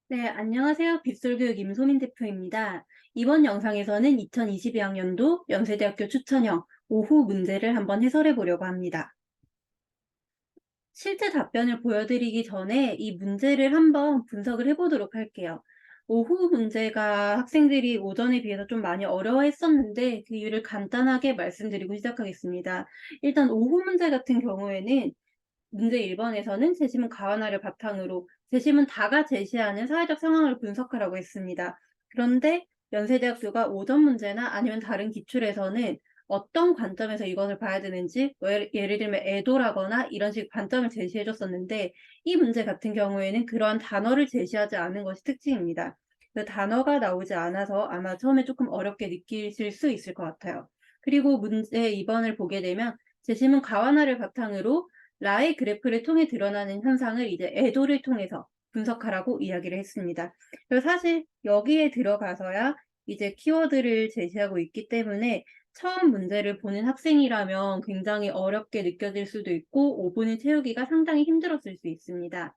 네, 안녕하세요. 빗솔교육 임소민 대표입니다. 이번 영상에서는 2022학년도 연세대학교 추천형 오후 문제를 한번 해설해 보려고 합니다. 실제 답변을 보여드리기 전에 이 문제를 한번 분석을 해보도록 할게요. 오후 문제가 학생들이 오전에 비해서 좀 많이 어려워했었는데 그 이유를 간단하게 말씀드리고 시작하겠습니다. 일단 오후 문제 같은 경우에는 문제 1번에서는 재심은 가완화를 바탕으로 재심은 다가 제시하는 사회적 상황을 분석하라고 했습니다. 그런데 연세대학교가 오전 문제나 아니면 다른 기출에서는 어떤 관점에서 이것을 봐야 되는지 예를 들면 애도라거나 이런 식 관점을 제시해 줬었는데 이 문제 같은 경우에는 그러한 단어를 제시하지 않은 것이 특징입니다. 그 단어가 나오지 않아서 아마 처음에 조금 어렵게 느끼실 수 있을 것 같아요. 그리고 문제 2번을 보게 되면 재심은 가완화를 바탕으로 라의 그래프를 통해 드러나는 현상을 이제 애도를 통해서 분석하라고 이야기를 했습니다. 그래서 사실 여기에 들어가서야 이제 키워드를 제시하고 있기 때문에 처음 문제를 보는 학생이라면 굉장히 어렵게 느껴질 수도 있고 5분을 채우기가 상당히 힘들었을 수 있습니다.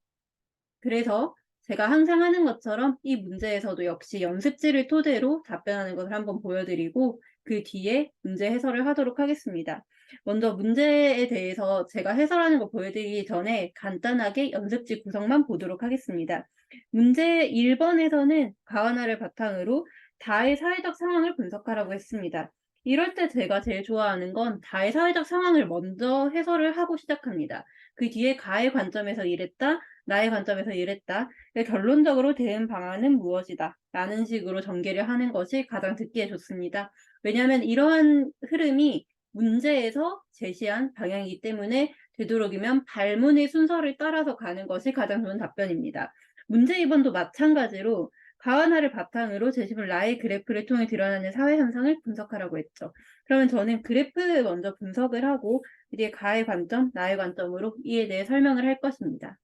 그래서 제가 항상 하는 것처럼 이 문제에서도 역시 연습지를 토대로 답변하는 것을 한번 보여드리고 그 뒤에 문제 해설을 하도록 하겠습니다. 먼저 문제에 대해서 제가 해설하는 거 보여드리기 전에 간단하게 연습지 구성만 보도록 하겠습니다. 문제 1번에서는 가완화를 바탕으로 다의 사회적 상황을 분석하라고 했습니다. 이럴 때 제가 제일 좋아하는 건 다의 사회적 상황을 먼저 해설을 하고 시작합니다. 그 뒤에 가의 관점에서 이랬다, 나의 관점에서 이랬다. 결론적으로 대응 방안은 무엇이다. 라는 식으로 전개를 하는 것이 가장 듣기에 좋습니다. 왜냐하면 이러한 흐름이 문제에서 제시한 방향이기 때문에 되도록이면 발문의 순서를 따라서 가는 것이 가장 좋은 답변입니다. 문제 2번도 마찬가지로 가완화를 바탕으로 제시물 나의 그래프를 통해 드러나는 사회 현상을 분석하라고 했죠. 그러면 저는 그래프 먼저 분석을 하고 뒤에 가의 관점, 나의 관점으로 이에 대해 설명을 할 것입니다.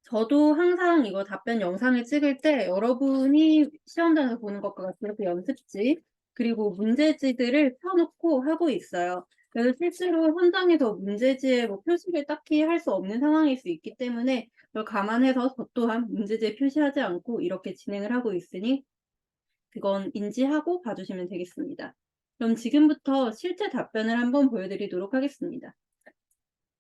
저도 항상 이거 답변 영상을 찍을 때 여러분이 시험장에서 보는 것과 같이 이렇게 연습지 그리고 문제지들을 펴놓고 하고 있어요. 그래서 실제로 현장에서 문제지에 뭐 표시를 딱히 할 수 없는 상황일 수 있기 때문에 그걸 감안해서 저 또한 문제지에 표시하지 않고 이렇게 진행을 하고 있으니 그건 인지하고 봐주시면 되겠습니다. 그럼 지금부터 실제 답변을 한번 보여드리도록 하겠습니다.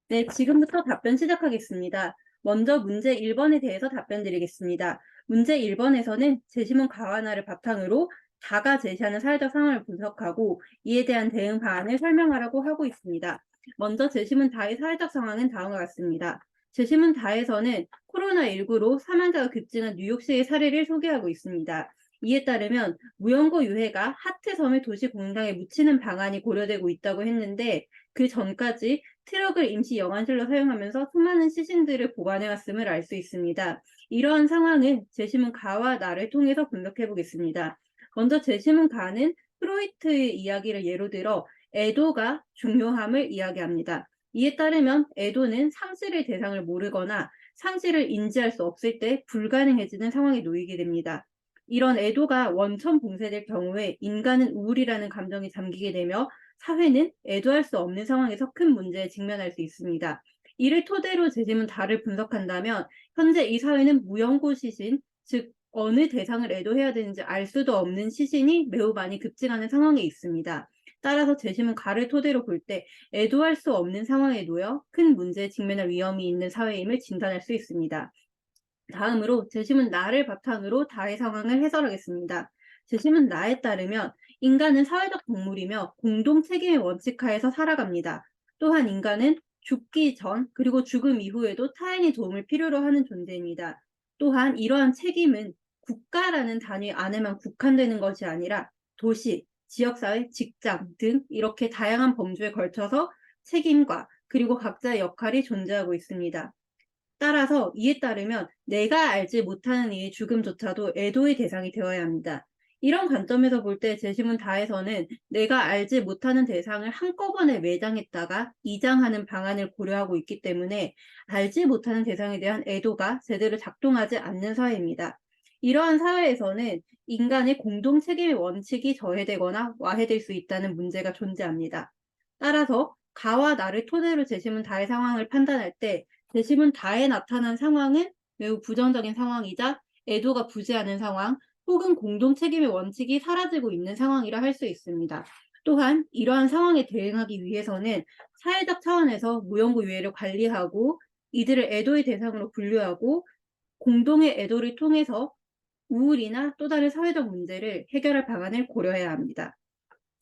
네, 지금부터 답변 시작하겠습니다. 먼저 문제 1번에 대해서 답변 드리겠습니다. 문제 1번에서는 제시문 가완화를 바탕으로 다가 제시하는 사회적 상황을 분석하고 이에 대한 대응 방안을 설명하라고 하고 있습니다. 먼저 제시문 다의 사회적 상황은 다음과 같습니다. 제시문 다에서는 코로나19로 사망자가 급증한 뉴욕시의 사례를 소개하고 있습니다. 이에 따르면 무연고 유해가 하트섬을 도시 공장에 묻히는 방안이 고려되고 있다고 했는데 그 전까지 트럭을 임시 영안실로 사용하면서 수많은 시신들을 보관해왔음을 알 수 있습니다. 이러한 상황을 제시문 가와 나를 통해서 분석해 보겠습니다. 먼저 제시문 가는 프로이트의 이야기를 예로 들어 애도가 중요함을 이야기합니다. 이에 따르면 애도는 상실의 대상을 모르거나 상실을 인지할 수 없을 때 불가능해지는 상황에 놓이게 됩니다. 이런 애도가 원천 봉쇄될 경우에 인간은 우울이라는 감정이 잠기게 되며 사회는 애도할 수 없는 상황에서 큰 문제에 직면할 수 있습니다. 이를 토대로 재지문 다를 분석한다면 현재 이 사회는 무연고 시신, 즉 어느 대상을 애도해야 되는지 알 수도 없는 시신이 매우 많이 급증하는 상황에 있습니다. 따라서 재심은 가를 토대로 볼 때 애도할 수 없는 상황에 놓여 큰 문제에 직면할 위험이 있는 사회임을 진단할 수 있습니다. 다음으로 재심은 나를 바탕으로 다의 상황을 해설하겠습니다. 재심은 나에 따르면 인간은 사회적 동물이며 공동 책임의 원칙 하에서 살아갑니다. 또한 인간은 죽기 전 그리고 죽음 이후에도 타인의 도움을 필요로 하는 존재입니다. 또한 이러한 책임은 국가라는 단위 안에만 국한되는 것이 아니라 도시, 지역사회, 직장 등 이렇게 다양한 범주에 걸쳐서 책임과 그리고 각자의 역할이 존재하고 있습니다. 따라서 이에 따르면 내가 알지 못하는 이의 죽음조차도 애도의 대상이 되어야 합니다. 이런 관점에서 볼 때 제시문 다에서는 내가 알지 못하는 대상을 한꺼번에 매장했다가 이장하는 방안을 고려하고 있기 때문에 알지 못하는 대상에 대한 애도가 제대로 작동하지 않는 사회입니다. 이러한 사회에서는 인간의 공동 책임의 원칙이 저해되거나 와해될 수 있다는 문제가 존재합니다. 따라서 가와 나를 토대로 제시문 다의 상황을 판단할 때 대시문 다에 나타난 상황은 매우 부정적인 상황이자 애도가 부재하는 상황 혹은 공동 책임의 원칙이 사라지고 있는 상황이라 할 수 있습니다. 또한 이러한 상황에 대응하기 위해서는 사회적 차원에서 무연고 유해를 관리하고 이들을 애도의 대상으로 분류하고 공동의 애도를 통해서 우울이나 또 다른 사회적 문제를 해결할 방안을 고려해야 합니다.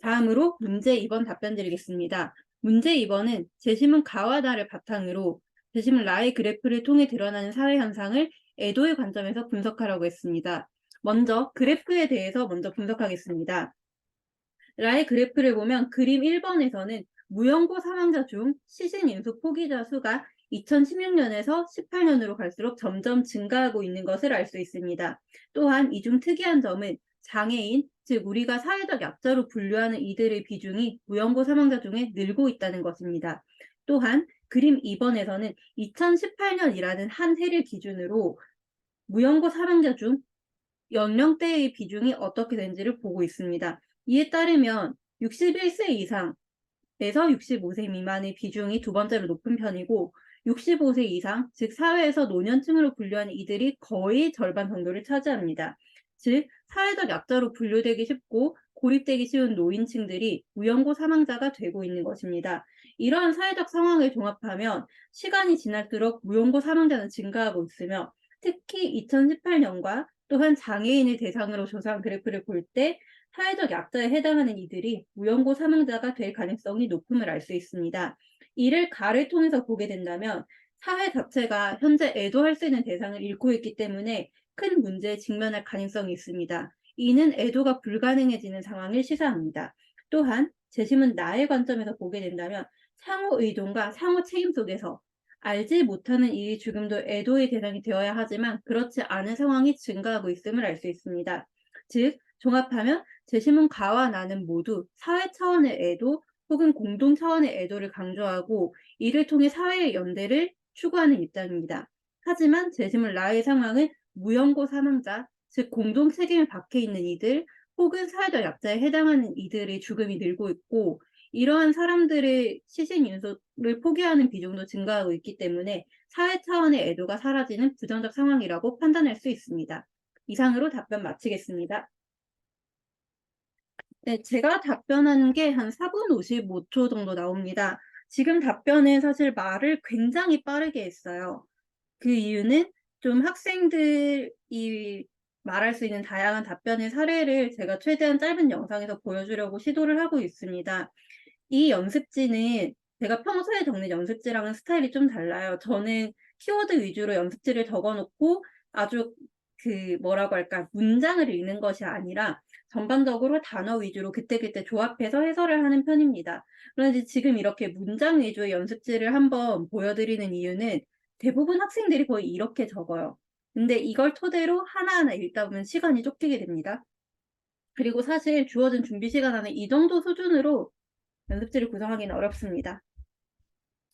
다음으로 문제 2번 답변 드리겠습니다. 문제 2번은 제시문 가와 나를 바탕으로 제시문 라의 그래프를 통해 드러나는 사회 현상을 애도의 관점에서 분석하라고 했습니다. 먼저 그래프에 대해서 먼저 분석하겠습니다. 라의 그래프를 보면 그림 1번에서는 무연고 사망자 중 시신 인수 포기자 수가 2016년에서 18년으로 갈수록 점점 증가하고 있는 것을 알 수 있습니다. 또한 이 중 특이한 점은 장애인, 즉 우리가 사회적 약자로 분류하는 이들의 비중이 무연고 사망자 중에 늘고 있다는 것입니다. 또한 그림 2번에서는 2018년이라는 한 해를 기준으로 무연고 사망자 중 연령대의 비중이 어떻게 되는지를 보고 있습니다. 이에 따르면 61세 이상에서 65세 미만의 비중이 두 번째로 높은 편이고 65세 이상, 즉 사회에서 노년층으로 분류하는 이들이 거의 절반 정도를 차지합니다. 즉 사회적 약자로 분류되기 쉽고 고립되기 쉬운 노인층들이 무연고 사망자가 되고 있는 것입니다. 이러한 사회적 상황을 종합하면 시간이 지날수록 무연고 사망자는 증가하고 있으며 특히 2018년과 또한 장애인을 대상으로 조사한 그래프를 볼 때 사회적 약자에 해당하는 이들이 무연고 사망자가 될 가능성이 높음을 알 수 있습니다. 이를 가를 통해서 보게 된다면 사회 자체가 현재 애도할 수 있는 대상을 잃고 있기 때문에 큰 문제에 직면할 가능성이 있습니다. 이는 애도가 불가능해지는 상황을 시사합니다. 또한 재심은 나의 관점에서 보게 된다면 상호 의존과 상호 책임 속에서 알지 못하는 이의 죽음도 애도의 대상이 되어야 하지만 그렇지 않은 상황이 증가하고 있음을 알 수 있습니다. 즉 종합하면 재심은 가와 나는 모두 사회 차원의 애도 혹은 공동 차원의 애도를 강조하고 이를 통해 사회의 연대를 추구하는 입장입니다. 하지만 재심은 라의 상황은 무연고 사망자, 즉 공동 책임을 받게 있는 이들 혹은 사회적 약자에 해당하는 이들의 죽음이 늘고 있고 이러한 사람들의 시신 윤소를 포기하는 비중도 증가하고 있기 때문에 사회 차원의 애도가 사라지는 부정적 상황이라고 판단할 수 있습니다. 이상으로 답변 마치겠습니다. 네, 제가 답변하는 게 한 4분 55초 정도 나옵니다. 지금 답변은 사실 말을 굉장히 빠르게 했어요. 그 이유는 좀 학생들이 말할 수 있는 다양한 답변의 사례를 제가 최대한 짧은 영상에서 보여주려고 시도를 하고 있습니다. 이 연습지는 제가 평소에 적는 연습지랑은 스타일이 좀 달라요. 저는 키워드 위주로 연습지를 적어 놓고 아주 뭐라고 할까, 문장을 읽는 것이 아니라 전반적으로 단어 위주로 그때그때 조합해서 해설을 하는 편입니다. 그런데 지금 이렇게 문장 위주의 연습지를 한번 보여드리는 이유는 대부분 학생들이 거의 이렇게 적어요. 근데 이걸 토대로 하나하나 읽다 보면 시간이 쫓기게 됩니다. 그리고 사실 주어진 준비 시간 안에 이 정도 수준으로 연습지를 구성하기는 어렵습니다.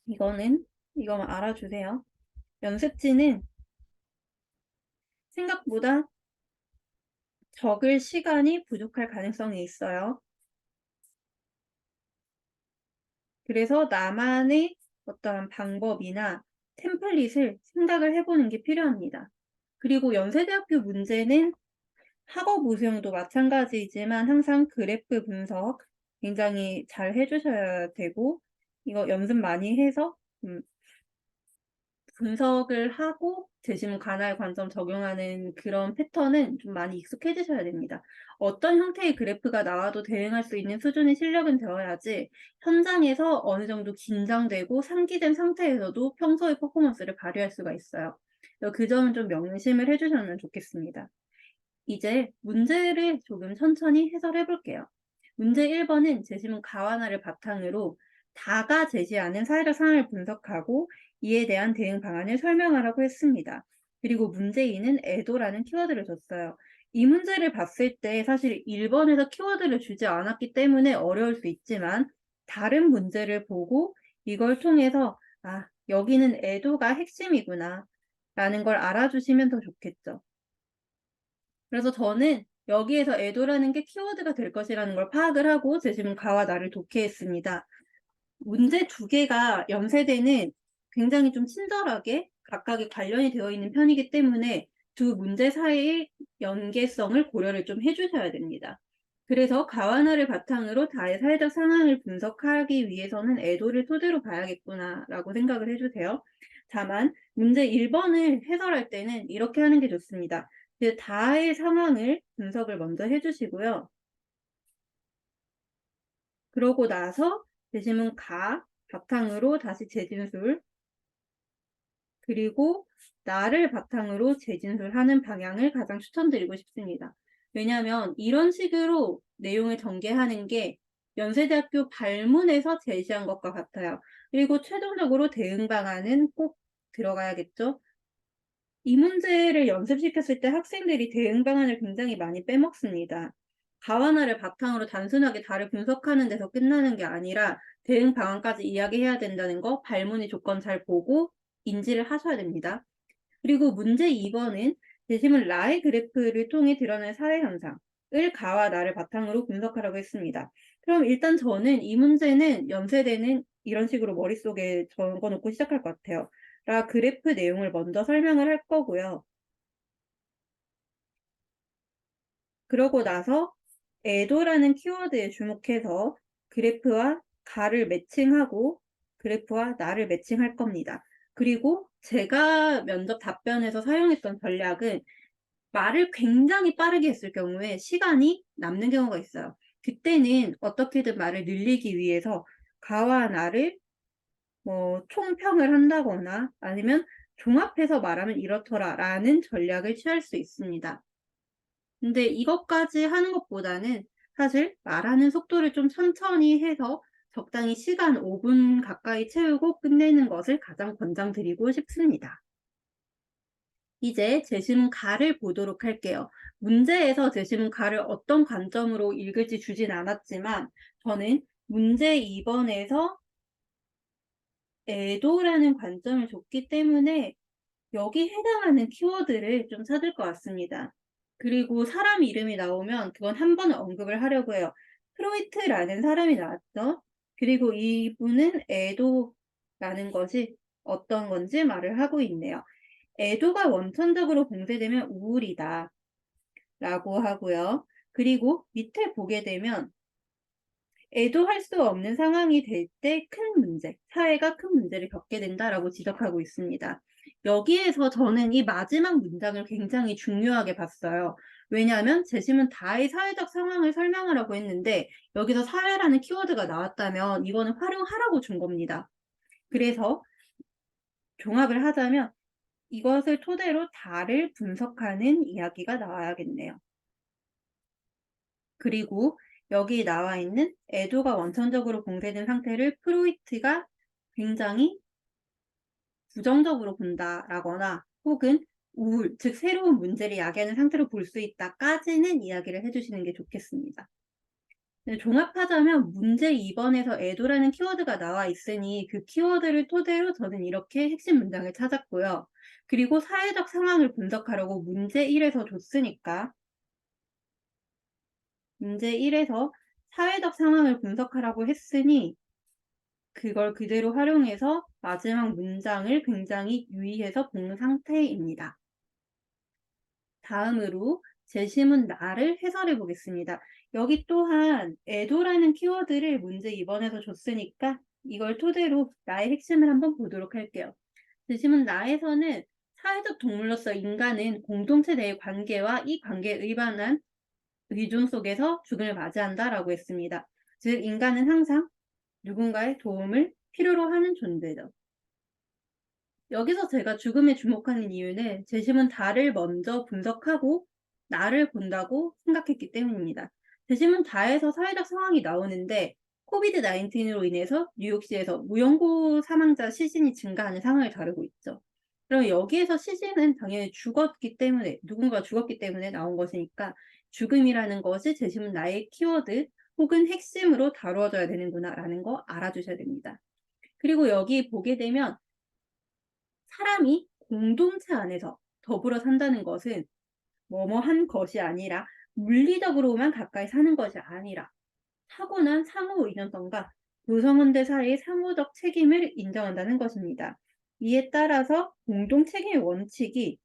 이거만 알아주세요. 연습지는 생각보다 적을 시간이 부족할 가능성이 있어요. 그래서 나만의 어떠한 방법이나 템플릿을 생각을 해보는 게 필요합니다. 그리고 연세대학교 문제는 학업 우수형도 마찬가지이지만 항상 그래프 분석 굉장히 잘 해주셔야 되고 이거 연습 많이 해서 분석을 하고 재심 관할 관점 적용하는 그런 패턴은 좀 많이 익숙해지셔야 됩니다. 어떤 형태의 그래프가 나와도 대응할 수 있는 수준의 실력은 되어야지 현장에서 어느 정도 긴장되고 상기된 상태에서도 평소의 퍼포먼스를 발휘할 수가 있어요. 그 점은 좀 명심을 해주셨으면 좋겠습니다. 이제 문제를 조금 천천히 해설해 볼게요. 문제 1번은 재심은 가와나를 바탕으로 다가 제시하는 사회적 상황을 분석하고 이에 대한 대응 방안을 설명하라고 했습니다. 그리고 문제 2는 애도라는 키워드를 줬어요. 이 문제를 봤을 때 사실 1번에서 키워드를 주지 않았기 때문에 어려울 수 있지만 다른 문제를 보고 이걸 통해서 아, 여기는 애도가 핵심이구나 라는 걸 알아주시면 더 좋겠죠. 그래서 저는 여기에서 애도라는 게 키워드가 될 것이라는 걸 파악을 하고 재심은 가와 나를 독해했습니다. 문제 두 개가 연세대는 굉장히 좀 친절하게 각각의 관련이 되어 있는 편이기 때문에 두 문제 사이의 연계성을 고려를 좀 해주셔야 됩니다. 그래서 가와나를 바탕으로 다의 사회적 상황을 분석하기 위해서는 에도를 토대로 봐야겠구나라고 생각을 해주세요. 다만 문제 1번을 해설할 때는 이렇게 하는 게 좋습니다. 그 다의 상황을 분석을 먼저 해주시고요. 그러고 나서 재지문 가 바탕으로 다시 재진술, 그리고 나를 바탕으로 재진술하는 방향을 가장 추천드리고 싶습니다. 왜냐하면 이런 식으로 내용을 전개하는 게 연세대학교 발문에서 제시한 것과 같아요. 그리고 최종적으로 대응 방안은 꼭 들어가야겠죠. 이 문제를 연습시켰을 때 학생들이 대응 방안을 굉장히 많이 빼먹습니다. 가와나를 바탕으로 단순하게 다를 분석하는 데서 끝나는 게 아니라 대응 방안까지 이야기해야 된다는 거 발문의 조건 잘 보고 인지를 하셔야 됩니다. 그리고 문제 2번은 재심은 라의 그래프를 통해 드러낸 사회 현상을 가와 나를 바탕으로 분석하라고 했습니다. 그럼 일단 저는 이 문제는 연세대는 이런 식으로 머릿속에 적어놓고 시작할 것 같아요. 라 그래프 내용을 먼저 설명을 할 거고요. 그러고 나서 에도라는 키워드에 주목해서 그래프와 가를 매칭하고 그래프와 나를 매칭할 겁니다. 그리고 제가 면접 답변에서 사용했던 전략은 말을 굉장히 빠르게 했을 경우에 시간이 남는 경우가 있어요. 그때는 어떻게든 말을 늘리기 위해서 가와 나를 총평을 한다거나 아니면 종합해서 말하면 이렇더라라는 전략을 취할 수 있습니다. 근데 이것까지 하는 것보다는 사실 말하는 속도를 좀 천천히 해서 적당히 시간 5분 가까이 채우고 끝내는 것을 가장 권장드리고 싶습니다. 이제 제시문 가를 보도록 할게요. 문제에서 제시문 가를 어떤 관점으로 읽을지 주진 않았지만 저는 문제 2번에서 애도라는 관점을 줬기 때문에 여기 해당하는 키워드를 좀 찾을 것 같습니다. 그리고 사람 이름이 나오면 그건 한 번은 언급을 하려고 해요. 프로이트라는 사람이 나왔죠. 그리고 이분은 애도라는 것이 어떤 건지 말을 하고 있네요. 애도가 원천적으로 봉쇄되면 우울이다 라고 하고요. 그리고 밑에 보게 되면 애도할 수 없는 상황이 될 때 큰 문제, 사회가 큰 문제를 겪게 된다라고 지적하고 있습니다. 여기에서 저는 이 마지막 문장을 굉장히 중요하게 봤어요. 왜냐하면 재심은 다의 사회적 상황을 설명하라고 했는데 여기서 사회라는 키워드가 나왔다면 이거는 활용하라고 준 겁니다. 그래서 종합을 하자면 이것을 토대로 다를 분석하는 이야기가 나와야겠네요. 그리고 여기 나와 있는 애도가 원천적으로 봉쇄된 상태를 프로이트가 굉장히 부정적으로 본다라거나 혹은 우울, 즉 새로운 문제를 야기하는 상태로 볼 수 있다까지는 이야기를 해주시는 게 좋겠습니다. 종합하자면 문제 2번에서 애도라는 키워드가 나와 있으니 그 키워드를 토대로 저는 이렇게 핵심 문장을 찾았고요. 그리고 사회적 상황을 분석하려고 문제 1에서 줬으니까 문제 1에서 사회적 상황을 분석하라고 했으니 그걸 그대로 활용해서 마지막 문장을 굉장히 유의해서 본 상태입니다. 다음으로 제시문 나를 해설해 보겠습니다. 여기 또한 애도라는 키워드를 문제 2번에서 줬으니까 이걸 토대로 나의 핵심을 한번 보도록 할게요. 제시문 나에서는 사회적 동물로서 인간은 공동체 내의 관계와 이 관계에 의반한 의존 속에서 죽음을 맞이한다라고 했습니다. 즉 인간은 항상 누군가의 도움을 필요로 하는 존재죠. 여기서 제가 죽음에 주목하는 이유는 재심은 다를 먼저 분석하고 나를 본다고 생각했기 때문입니다. 재심은 다에서 사회적 상황이 나오는데 코비드 19으로 인해서 뉴욕시에서 무연고 사망자 시신이 증가하는 상황을 다루고 있죠. 그럼 여기에서 시신은 당연히 죽었기 때문에 누군가 죽었기 때문에 나온 것이니까 죽음이라는 것이 재심은 나의 키워드 혹은 핵심으로 다루어져야 되는구나라는 거 알아주셔야 됩니다. 그리고 여기 보게 되면 사람이 공동체 안에서 더불어 산다는 것은 뭐뭐한 것이 아니라 물리적으로만 가까이 사는 것이 아니라 타고난 상호 의존성과 구성원들 사이의 상호적 책임을 인정한다는 것입니다. 이에 따라서 공동 책임의 원칙이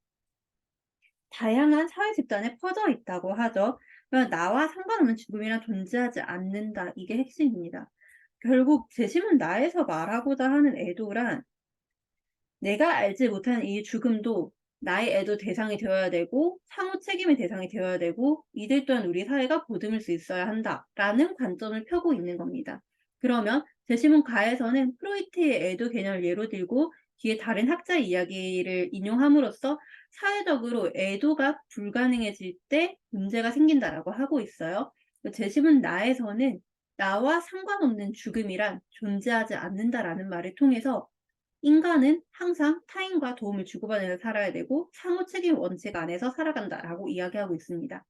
다양한 사회 집단에 퍼져 있다고 하죠. 그러니까 나와 상관없는 죽음이란 존재하지 않는다. 이게 핵심입니다. 결국 재심은 나에서 말하고자 하는 애도란 내가 알지 못하는 이 죽음도 나의 애도 대상이 되어야 되고 상호 책임의 대상이 되어야 되고 이들 또한 우리 사회가 보듬을 수 있어야 한다라는 관점을 펴고 있는 겁니다. 그러면 제시문 가에서는 프로이트의 애도 개념을 예로 들고 뒤에 다른 학자의 이야기를 인용함으로써 사회적으로 애도가 불가능해질 때 문제가 생긴다라고 하고 있어요. 제시문 나에서는 나와 상관없는 죽음이란 존재하지 않는다라는 말을 통해서 인간은 항상 타인과 도움을 주고받으면서 살아야 되고 상호 책임 원칙 안에서 살아간다라고 이야기하고 있습니다.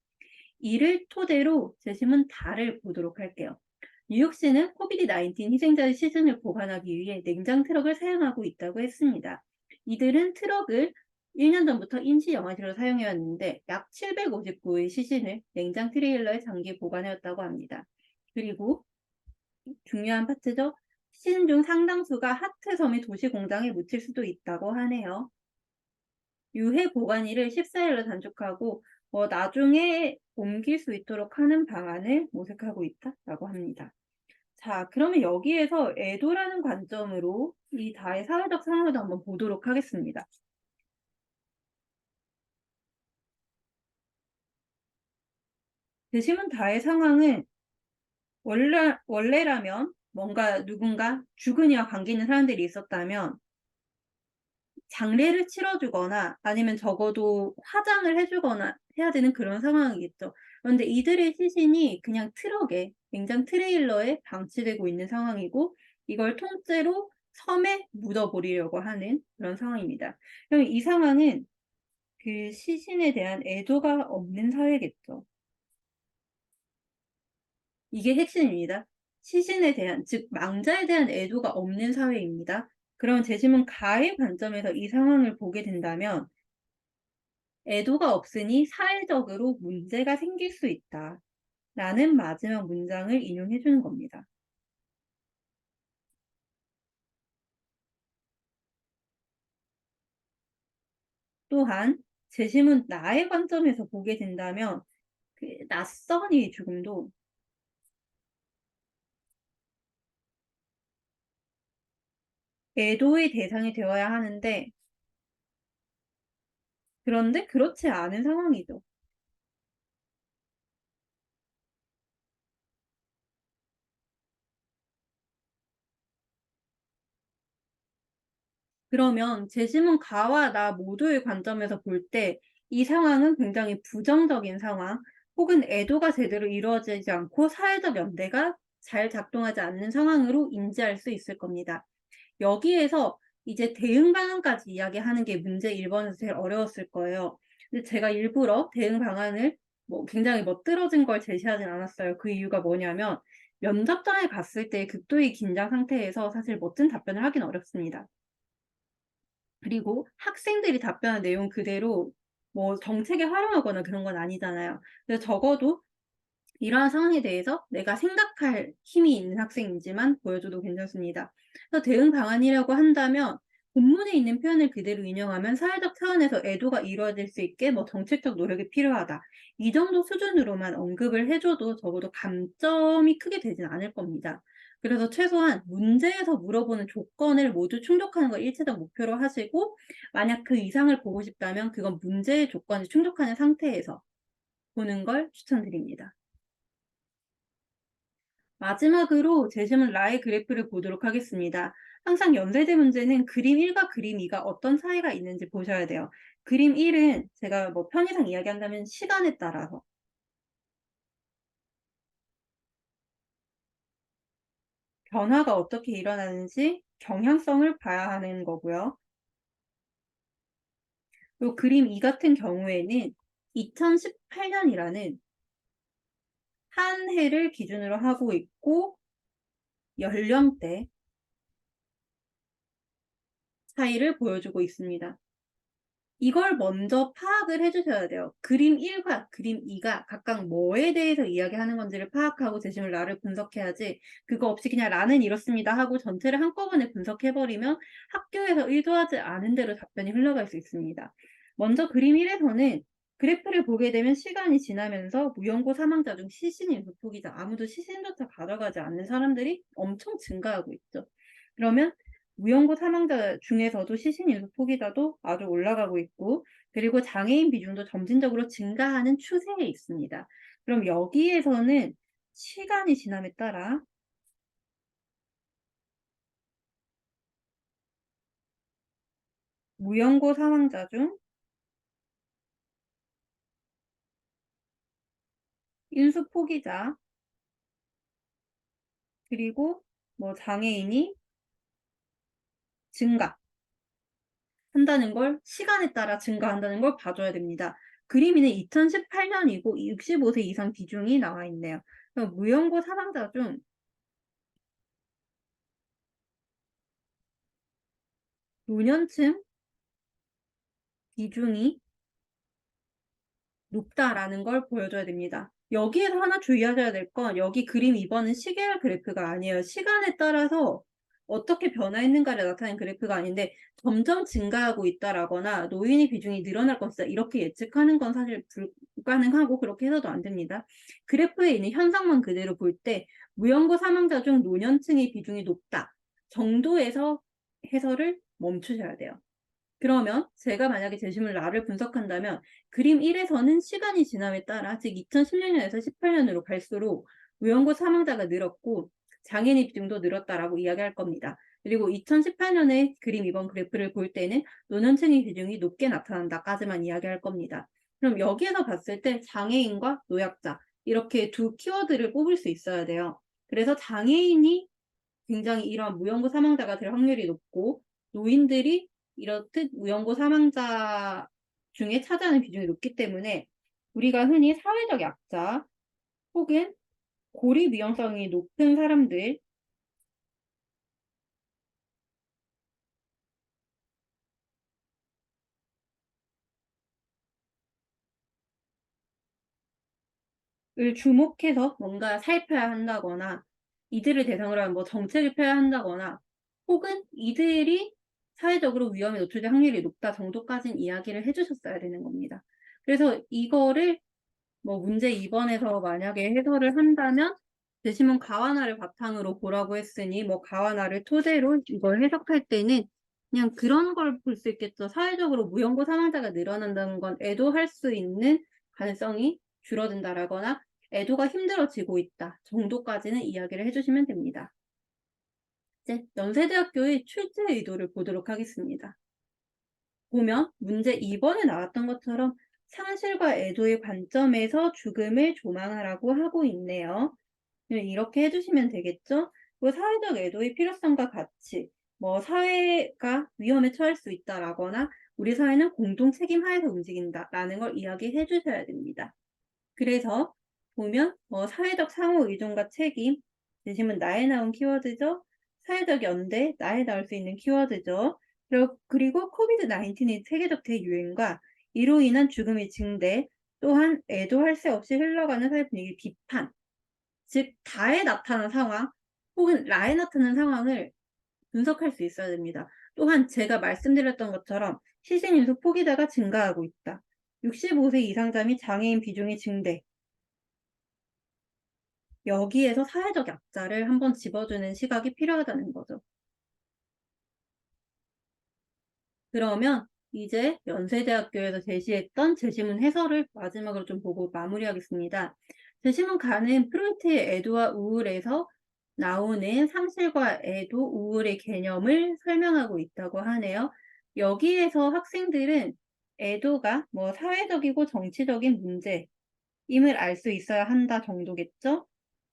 이를 토대로 제시문 달을 보도록 할게요. 뉴욕시는 코비드-19 희생자의 시신을 보관하기 위해 냉장 트럭을 사용하고 있다고 했습니다. 이들은 트럭을 1년 전부터 임시 영화실로 사용해왔는데 약 759의 시신을 냉장 트레일러에 장기 보관해왔다고 합니다. 그리고 중요한 파트죠. 시신 중 상당수가 하트섬의 도시공장에 묻힐 수도 있다고 하네요. 유해 보관일을 14일로 단축하고 나중에 옮길 수 있도록 하는 방안을 모색하고 있다라고 합니다. 자, 그러면 여기에서 애도라는 관점으로 이 다의 사회적 상황을 한번 보도록 하겠습니다. 대신은 다의 상황은 원래라면 뭔가 누군가 죽은 이와 관계 있는 사람들이 있었다면 장례를 치러주거나 아니면 적어도 화장을 해주거나 해야 되는 그런 상황이겠죠. 그런데 이들의 시신이 그냥 트럭에, 냉장 트레일러에 방치되고 있는 상황이고 이걸 통째로 섬에 묻어버리려고 하는 그런 상황입니다. 그럼 이 상황은 그 시신에 대한 애도가 없는 사회겠죠. 이게 핵심입니다. 시신에 대한, 즉 망자에 대한 애도가 없는 사회입니다. 그럼 재심은 가의 관점에서 이 상황을 보게 된다면 애도가 없으니 사회적으로 문제가 생길 수 있다. 라는 마지막 문장을 인용해 주는 겁니다. 또한 재심은 나의 관점에서 보게 된다면 그 낯선 이 죽음도 애도의 대상이 되어야 하는데 그런데 그렇지 않은 상황이죠. 그러면 재심은 가와 나 모두의 관점에서 볼 때 이 상황은 굉장히 부정적인 상황 혹은 애도가 제대로 이루어지지 않고 사회적 연대가 잘 작동하지 않는 상황으로 인지할 수 있을 겁니다. 여기에서 이제 대응 방안까지 이야기하는 게 문제 1번에서 제일 어려웠을 거예요. 근데 제가 일부러 대응 방안을 굉장히 멋들어진 걸 제시하진 않았어요. 그 이유가 뭐냐면 면접장에 갔을 때 극도의 긴장 상태에서 사실 멋진 답변을 하긴 어렵습니다. 그리고 학생들이 답변한 내용 그대로 정책에 활용하거나 그런 건 아니잖아요. 그래서 적어도 이러한 상황에 대해서 내가 생각할 힘이 있는 학생이지만 보여줘도 괜찮습니다. 그래서 대응 방안이라고 한다면 본문에 있는 표현을 그대로 인용하면 사회적 차원에서 애도가 이루어질 수 있게 정책적 노력이 필요하다. 이 정도 수준으로만 언급을 해줘도 적어도 감점이 크게 되진 않을 겁니다. 그래서 최소한 문제에서 물어보는 조건을 모두 충족하는 걸 일차적 목표로 하시고 만약 그 이상을 보고 싶다면 그건 문제의 조건을 충족하는 상태에서 보는 걸 추천드립니다. 마지막으로 제시문 라의 그래프를 보도록 하겠습니다. 항상 연세대 문제는 그림 1과 그림 2가 어떤 차이가 있는지 보셔야 돼요. 그림 1은 제가 편의상 이야기한다면 시간에 따라서 변화가 어떻게 일어나는지 경향성을 봐야 하는 거고요. 그리고 그림 2 같은 경우에는 2018년이라는 한 해를 기준으로 하고 있고 연령대 차이를 보여주고 있습니다. 이걸 먼저 파악을 해 주셔야 돼요. 그림 1과 그림 2가 각각 뭐에 대해서 이야기하는 건지를 파악하고 제시물 라를 분석해야지, 그거 없이 그냥 "라는 이렇습니다." 하고 전체를 한꺼번에 분석해 버리면 학교에서 의도하지 않은 대로 답변이 흘러갈 수 있습니다. 먼저 그림 1에서는 그래프를 보게 되면 시간이 지나면서 무연고 사망자 중 시신인 조폭이자 아무도 시신조차 가져가지 않는 사람들이 엄청 증가하고 있죠. 그러면 무연고 사망자 중에서도 시신 인수 포기자도 아주 올라가고 있고, 그리고 장애인 비중도 점진적으로 증가하는 추세에 있습니다. 그럼 여기에서는 시간이 지남에 따라 무연고 사망자 중 인수 포기자 그리고 뭐 장애인이 증가한다는 걸, 시간에 따라 증가한다는 걸 봐줘야 됩니다. 그림에는 2018년이고 65세 이상 비중이 나와 있네요. 그럼 무연고 사망자 중 노년층 비중이 높다라는 걸 보여줘야 됩니다. 여기에서 하나 주의하셔야 될 건, 여기 그림 2번은 시계열 그래프가 아니에요. 시간에 따라서 어떻게 변화했는가를 나타낸 그래프가 아닌데, 점점 증가하고 있다라거나 노인의 비중이 늘어날 것이다 이렇게 예측하는 건 사실 불가능하고 그렇게 해서도 안 됩니다. 그래프에 있는 현상만 그대로 볼 때 무연고 사망자 중 노년층의 비중이 높다 정도에서 해설을 멈추셔야 돼요. 그러면 제가 만약에 제시물 라를 분석한다면 그림 1에서는 시간이 지남에 따라, 즉 2016년에서 18년으로 갈수록 무연고 사망자가 늘었고 장애인의 비중도 늘었다라고 이야기할 겁니다. 그리고 2018년에 그림 2번 그래프를 볼 때는 노년층의 비중이 높게 나타난다까지만 이야기할 겁니다. 그럼 여기에서 봤을 때 장애인과 노약자 이렇게 두 키워드를 뽑을 수 있어야 돼요. 그래서 장애인이 굉장히 이러한 무연고 사망자가 될 확률이 높고, 노인들이 이렇듯 무연고 사망자 중에 차지하는 비중이 높기 때문에 우리가 흔히 사회적 약자 혹은 고립 위험성이 높은 사람들을 주목해서 뭔가 살펴야 한다거나, 이들을 대상으로 한 뭐 정책을 펴야 한다거나, 혹은 이들이 사회적으로 위험에 노출될 확률이 높다 정도까지는 이야기를 해 주셨어야 되는 겁니다. 그래서 이거를 뭐 문제 2번에서 만약에 해설을 한다면 제시문 가와나를 바탕으로 보라고 했으니, 뭐 가와나를 토대로 이걸 해석할 때는 그냥 그런 걸 볼 수 있겠죠. 사회적으로 무연고 사망자가 늘어난다는 건 애도할 수 있는 가능성이 줄어든다라거나 애도가 힘들어지고 있다 정도까지는 이야기를 해 주시면 됩니다. 이제 연세대학교의 출제 의도를 보도록 하겠습니다. 보면 문제 2번에 나왔던 것처럼 상실과 애도의 관점에서 죽음을 조망하라고 하고 있네요. 이렇게 해 주시면 되겠죠. 그 사회적 애도의 필요성과 가치, 뭐 사회가 위험에 처할 수 있다라거나 우리 사회는 공동 책임 하에서 움직인다라는 걸 이야기해 주셔야 됩니다. 그래서 보면 사회적 상호 의존과 책임, 내지는 나에 나온 키워드죠. 사회적 연대, 나에 나올 수 있는 키워드죠. 그리고 코비드-19의 세계적 대유행과 이로 인한 죽음의 증대, 또한 애도할 새 없이 흘러가는 사회 분위기 비판, 즉 다에 나타난 상황 혹은 라에 나타난 상황을 분석할 수 있어야 됩니다. 또한 제가 말씀드렸던 것처럼 시신 인수 포기자가 증가하고 있다. 65세 이상자 및 장애인 비중이 증대. 여기에서 사회적 약자를 한번 집어주는 시각이 필요하다는 거죠. 그러면 이제 연세대학교에서 제시했던 제시문 해설을 마지막으로 좀 보고 마무리하겠습니다. 제시문 가는 프로이트의 애도와 우울에서 나오는 상실과 애도, 우울의 개념을 설명하고 있다고 하네요. 여기에서 학생들은 애도가 뭐 사회적이고 정치적인 문제임을 알 수 있어야 한다 정도겠죠?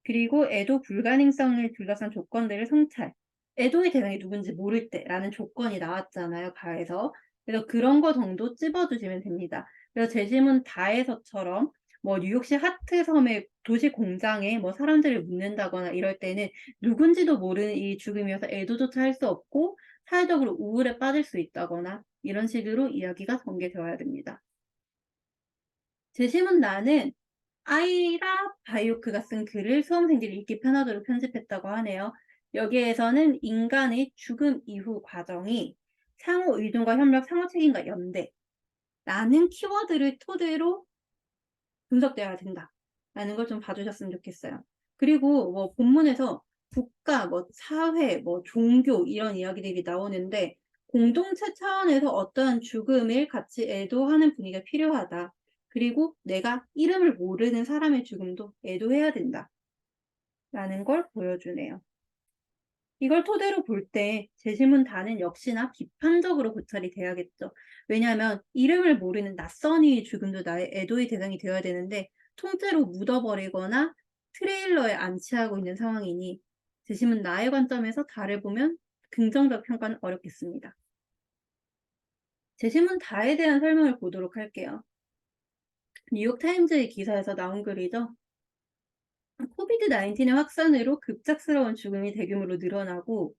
그리고 애도 불가능성을 둘러싼 조건들을 성찰. 애도의 대상이 누군지 모를 때라는 조건이 나왔잖아요, 가에서. 그래서 그런 거 정도 찝어주시면 됩니다. 그래서 제시문 다에서처럼 뭐 뉴욕시 하트섬의 도시 공장에 뭐 사람들을 묻는다거나 이럴 때는 누군지도 모르는 이 죽음이어서 애도조차 할 수 없고 사회적으로 우울에 빠질 수 있다거나 이런 식으로 이야기가 전개되어야 됩니다. 제시문 나는 아이라 바이오크가 쓴 글을 수험생들이 읽기 편하도록 편집했다고 하네요. 여기에서는 인간의 죽음 이후 과정이 상호 의존과 협력, 상호 책임과 연대라는 키워드를 토대로 분석되어야 된다라는 걸 좀 봐주셨으면 좋겠어요. 그리고 뭐 본문에서 국가, 뭐 사회, 뭐 종교 이런 이야기들이 나오는데 공동체 차원에서 어떠한 죽음을 같이 애도하는 분위기가 필요하다. 그리고 내가 이름을 모르는 사람의 죽음도 애도해야 된다라는 걸 보여주네요. 이걸 토대로 볼 때 제시문 단은 역시나 비판적으로 고찰이 돼야겠죠. 왜냐하면 이름을 모르는 낯선 이의 죽음도 나의 애도의 대상이 되어야 되는데 통째로 묻어버리거나 트레일러에 안치하고 있는 상황이니 제시문 나의 관점에서 다를 보면 긍정적 평가는 어렵겠습니다. 제시문 다에 대한 설명을 보도록 할게요. 뉴욕타임즈의 기사에서 나온 글이죠. 코비드-19의 확산으로 급작스러운 죽음이 대규모로 늘어나고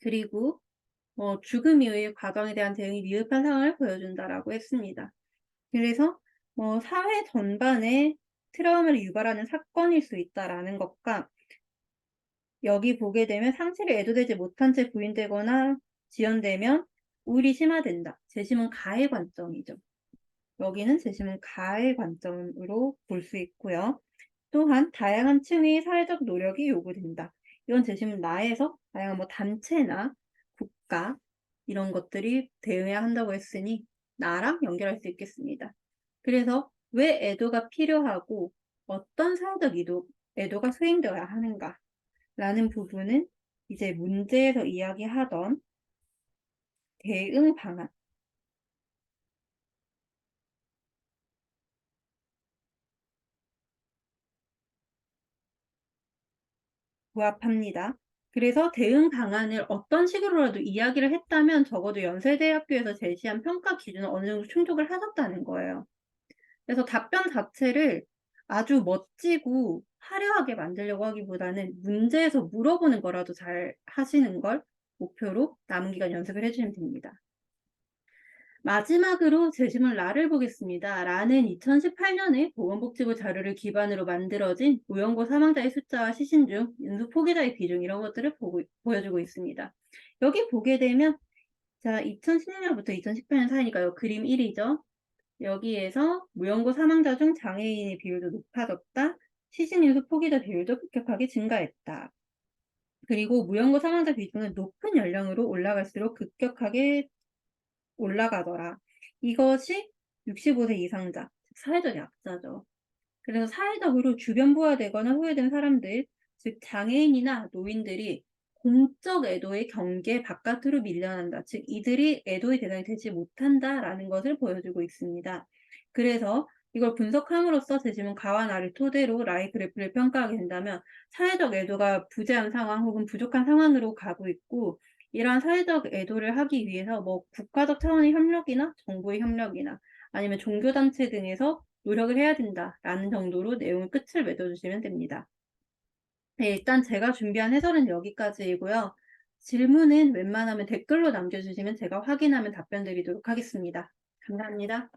그리고 죽음 이후의 과정에 대한 대응이 미흡한 상황을 보여준다라고 했습니다. 그래서 사회 전반에 트라우마를 유발하는 사건일 수 있다라는 것과 여기 보게 되면 상실이 애도되지 못한 채 부인되거나 지연되면 우울이 심화된다. 제시문 가의 관점이죠. 여기는 제시문 가의 관점으로 볼 수 있고요. 또한 다양한 층의 사회적 노력이 요구된다. 이건 제시문 나에서 다양한 뭐 단체나 국가 이런 것들이 대응해야 한다고 했으니 나랑 연결할 수 있겠습니다. 그래서 왜 애도가 필요하고 어떤 사회적 애도가 수행되어야 하는가 라는 부분은 이제 문제에서 이야기하던 대응 방안 부합합니다. 그래서 대응 방안을 어떤 식으로라도 이야기를 했다면 적어도 연세대학교에서 제시한 평가 기준은 어느 정도 충족을 하셨다는 거예요. 그래서 답변 자체를 아주 멋지고 화려하게 만들려고 하기보다는 문제에서 물어보는 거라도 잘 하시는 걸 목표로 남은 기간 연습을 해주시면 됩니다. 마지막으로 제시문 라를 보겠습니다. 라는 2018년에 보건복지부 자료를 기반으로 만들어진 무연고 사망자의 숫자와 시신 중 연수 포기자의 비중 이런 것들을 보여주고 있습니다. 여기 보게 되면 자 2016년부터 2018년 사이니까요. 그림 1이죠. 여기에서 무연고 사망자 중 장애인의 비율도 높아졌다. 시신 연수 포기자 비율도 급격하게 증가했다. 그리고 무연고 사망자 비중은 높은 연령으로 올라갈수록 급격하게 올라가더라. 이것이 65세 이상자, 사회적 약자죠. 그래서 사회적으로 주변부화되거나 후회된 사람들, 즉 장애인이나 노인들이 공적 애도의 경계 바깥으로 밀려난다. 즉 이들이 애도의 대상이 되지 못한다라는 것을 보여주고 있습니다. 그래서 이걸 분석함으로써 제시문 가와 나를 토대로 라이 그래프를 평가하게 된다면 사회적 애도가 부재한 상황 혹은 부족한 상황으로 가고 있고 이러한 사회적 애도를 하기 위해서 뭐 국가적 차원의 협력이나 정부의 협력이나 아니면 종교단체 등에서 노력을 해야 된다라는 정도로 내용을 끝을 맺어주시면 됩니다. 네, 일단 제가 준비한 해설은 여기까지이고요. 질문은 웬만하면 댓글로 남겨주시면 제가 확인하면 답변 드리도록 하겠습니다. 감사합니다.